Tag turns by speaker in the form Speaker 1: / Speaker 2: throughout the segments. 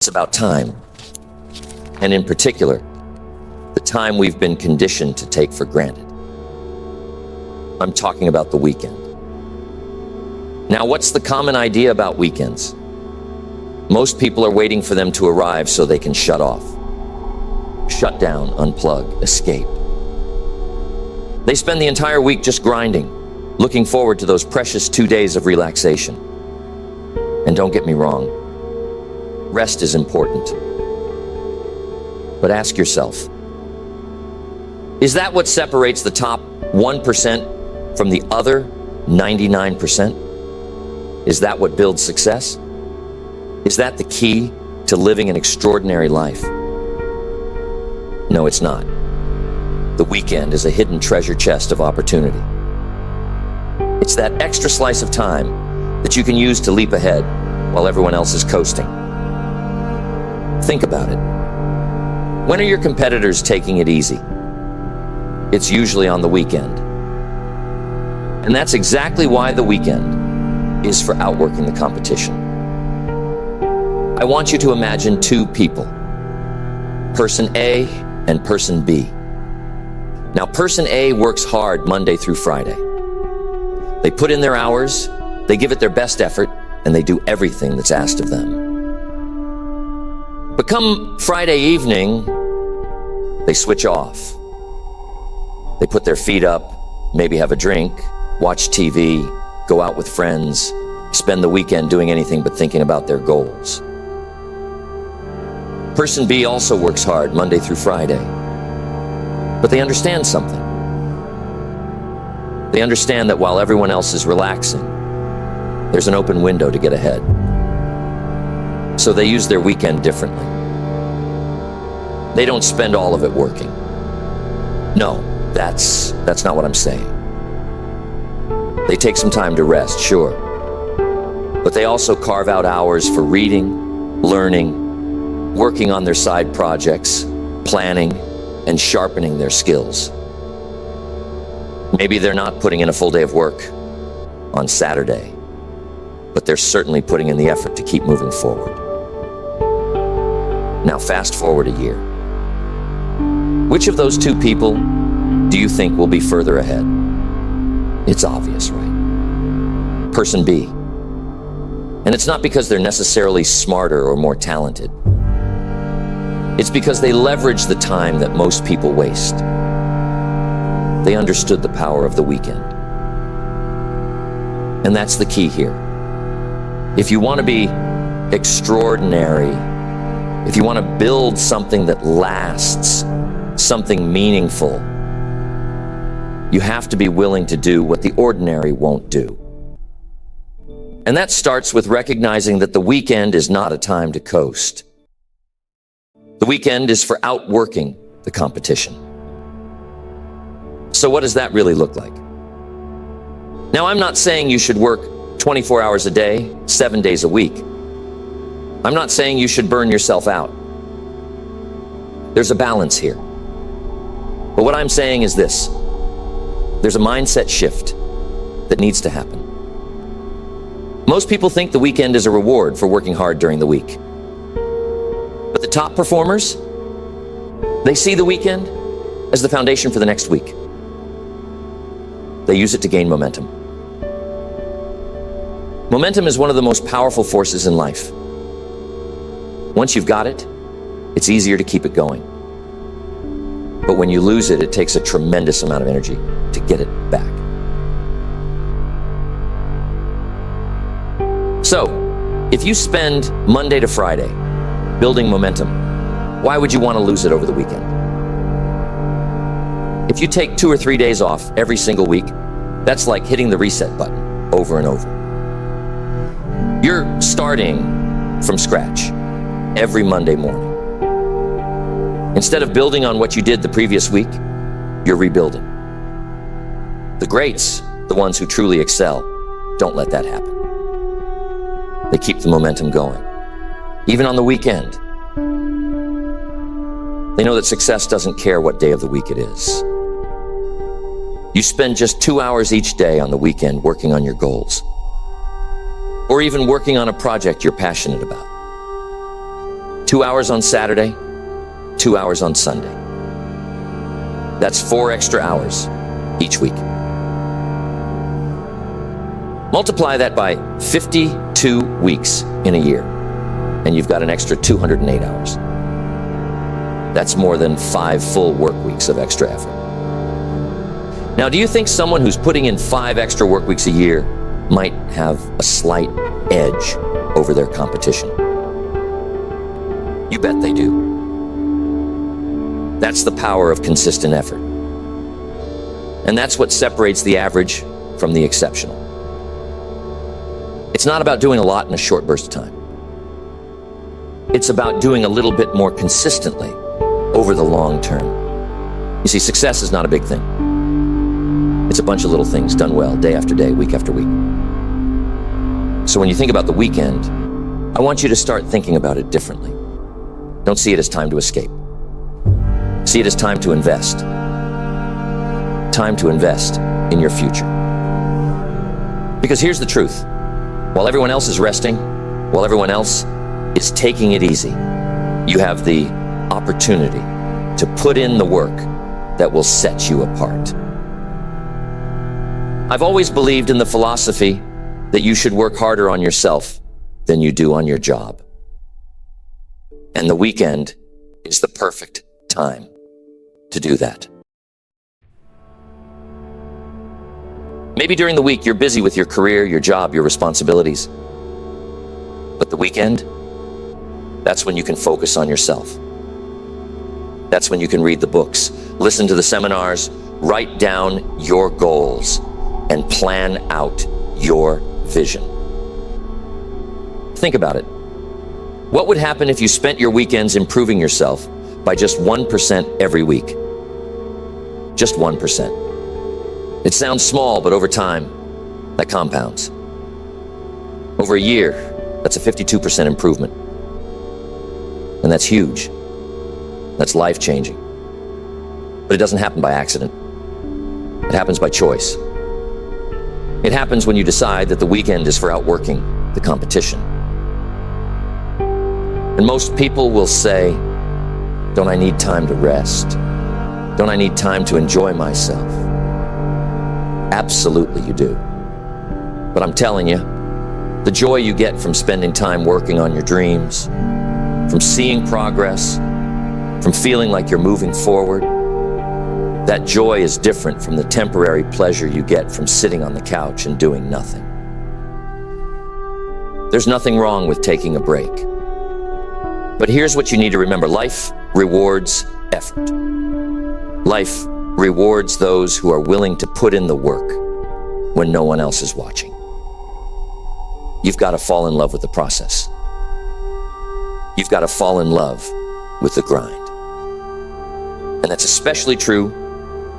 Speaker 1: It's about time, and in particular, the time we've been conditioned to take for granted. I'm talking about the weekend. Now, what's the common idea about weekends? Most people are waiting for them to arrive so they can shut off, shut down, unplug, escape. They spend the entire week just grinding, looking forward to those precious 2 days of relaxation. And don't get me wrong, rest is important. But ask yourself, is that what separates the top 1% from the other 99%? Is that what builds success? Is that the key to living an extraordinary life? No, it's not. The weekend is a hidden treasure chest of opportunity. It's that extra slice of time that you can use to leap ahead while everyone else is coasting. Think about it. When are your competitors taking it easy? It's usually on the weekend. And that's exactly why the weekend is for outworking the competition. I want you to imagine two people, person A and person B. Now, person A works hard Monday through Friday. They put in their hours, they give it their best effort, and they do everything that's asked of them. But come Friday evening, they switch off. They put their feet up, maybe have a drink, watch TV, go out with friends, spend the weekend doing anything but thinking about their goals. Person B also works hard Monday through Friday. But they understand something. They understand that while everyone else is relaxing, there's an open window to get ahead. So they use their weekend differently. They don't spend all of it working. No, that's not what I'm saying. They take some time to rest, sure. But they also carve out hours for reading, learning, working on their side projects, planning, and sharpening their skills. Maybe they're not putting in a full day of work on Saturday, but they're certainly putting in the effort to keep moving forward. Now fast forward a year. Which of those two people do you think will be further ahead? It's obvious, right? Person B. And it's not because they're necessarily smarter or more talented. It's because they leverage the time that most people waste. They understood the power of the weekend. And that's the key here. If you want to be extraordinary, if you want to build something that lasts, something meaningful, you have to be willing to do what the ordinary won't do. And that starts with recognizing that the weekend is not a time to coast. The weekend is for outworking the competition. So what does that really look like? Now, I'm not saying you should work 24 hours a day, 7 days a week. I'm not saying you should burn yourself out. There's a balance here. But what I'm saying is this. There's a mindset shift that needs to happen. Most people think the weekend is a reward for working hard during the week. But the top performers, they see the weekend as the foundation for the next week. They use it to gain momentum. Momentum is one of the most powerful forces in life. Once you've got it, it's easier to keep it going. But when you lose it, it takes a tremendous amount of energy to get it back. So, if you spend Monday to Friday building momentum, why would you want to lose it over the weekend? If you take 2 or 3 days off every single week, that's like hitting the reset button over and over. You're starting from scratch every Monday morning. Instead of building on what you did the previous week, you're rebuilding. The greats, the ones who truly excel, don't let that happen. They keep the momentum going, even on the weekend. They know that success doesn't care what day of the week it is. You spend just 2 hours each day on the weekend working on your goals, or even working on a project you're passionate about. 2 hours on Saturday, 2 hours on Sunday. That's 4 extra hours each week. Multiply that by 52 weeks in a year, and you've got an extra 208 hours. That's more than 5 full work weeks of extra effort. Now, do you think someone who's putting in 5 extra work weeks a year might have a slight edge over their competition? You bet they do. That's the power of consistent effort. And that's what separates the average from the exceptional. It's not about doing a lot in a short burst of time. It's about doing a little bit more consistently over the long term. You see, success is not a big thing. It's a bunch of little things done well, day after day, week after week. So when you think about the weekend, I want you to start thinking about it differently. Don't see it as time to escape. See it as time to invest. Time to invest in your future. Because here's the truth. While everyone else is resting, while everyone else is taking it easy, you have the opportunity to put in the work that will set you apart. I've always believed in the philosophy that you should work harder on yourself than you do on your job. And the weekend is the perfect time to do that. Maybe during the week you're busy with your career, your job, your responsibilities. But the weekend, that's when you can focus on yourself. That's when you can read the books, listen to the seminars, write down your goals, and plan out your vision. Think about it. What would happen if you spent your weekends improving yourself by just 1% every week? Just 1%. It sounds small, but over time, that compounds. Over a year, that's a 52% improvement. And that's huge. That's life-changing. But it doesn't happen by accident. It happens by choice. It happens when you decide that the weekend is for outworking the competition. And most people will say, don't I need time to rest? Don't I need time to enjoy myself? Absolutely you do. But I'm telling you, the joy you get from spending time working on your dreams, from seeing progress, from feeling like you're moving forward, that joy is different from the temporary pleasure you get from sitting on the couch and doing nothing. There's nothing wrong with taking a break. But here's what you need to remember. Life rewards effort. Life rewards those who are willing to put in the work when no one else is watching. You've got to fall in love with the process. You've got to fall in love with the grind. And that's especially true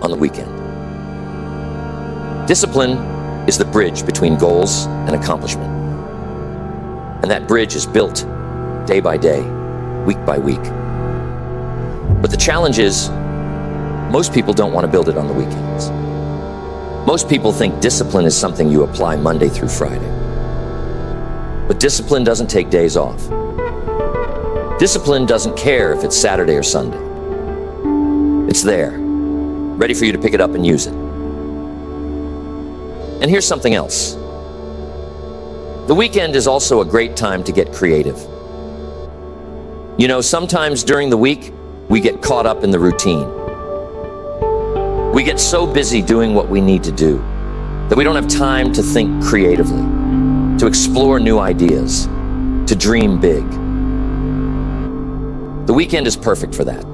Speaker 1: on the weekend. Discipline is the bridge between goals and accomplishment. And that bridge is built day by day, week by week. But the challenge is, most people don't want to build it on the weekends. Most people think discipline is something you apply Monday through Friday. But discipline doesn't take days off. Discipline doesn't care if it's Saturday or Sunday. It's there, ready for you to pick it up and use it. And here's something else. The weekend is also a great time to get creative. You know, sometimes during the week, we get caught up in the routine. We get so busy doing what we need to do that we don't have time to think creatively, to explore new ideas, to dream big. The weekend is perfect for that.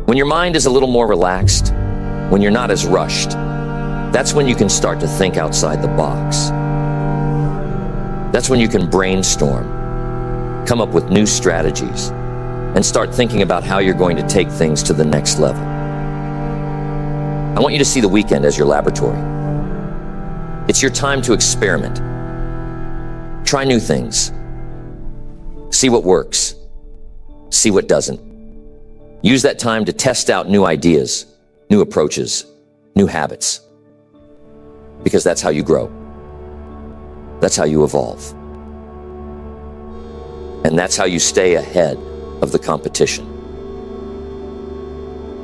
Speaker 1: When your mind is a little more relaxed, when you're not as rushed, that's when you can start to think outside the box. That's when you can brainstorm, come up with new strategies, and start thinking about how you're going to take things to the next level. I want you to see the weekend as your laboratory. It's your time to experiment. Try new things. See what works. See what doesn't. Use that time to test out new ideas, new approaches, new habits. Because that's how you grow. That's how you evolve. And that's how you stay ahead of the competition.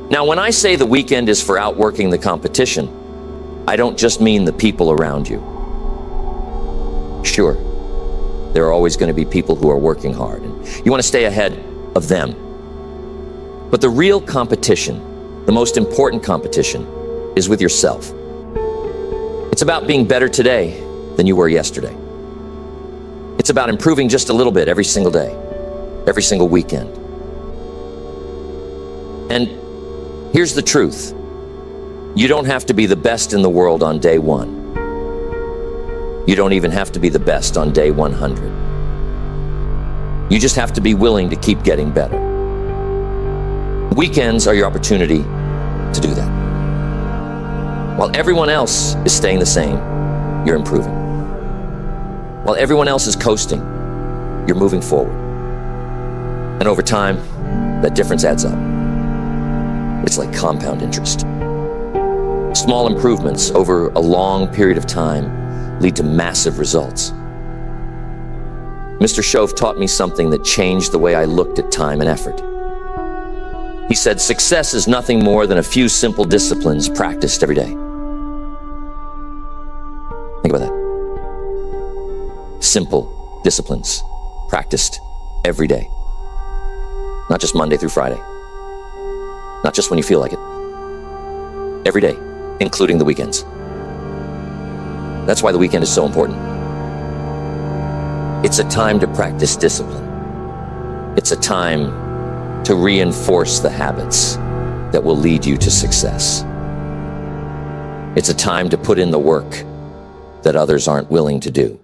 Speaker 1: Now, when I say the weekend is for outworking the competition, I don't just mean the people around you. Sure, there are always going to be people who are working hard, and you want to stay ahead of them. But the real competition, the most important competition, is with yourself. It's about being better today than you were yesterday. It's about improving just a little bit every single day, every single weekend. And here's the truth. You don't have to be the best in the world on day one. You don't even have to be the best on day 100. You just have to be willing to keep getting better. Weekends are your opportunity to do that. While everyone else is staying the same, you're improving. While everyone else is coasting, you're moving forward. And over time, that difference adds up. It's like compound interest. Small improvements over a long period of time lead to massive results. Mr. Shove taught me something that changed the way I looked at time and effort. He said, success is nothing more than a few simple disciplines practiced every day. Think about that. Simple disciplines practiced every day. Not just Monday through Friday. Not just when you feel like it. Every day, including the weekends. That's why the weekend is so important. It's a time to practice discipline. It's a time to reinforce the habits that will lead you to success. It's a time to put in the work that others aren't willing to do.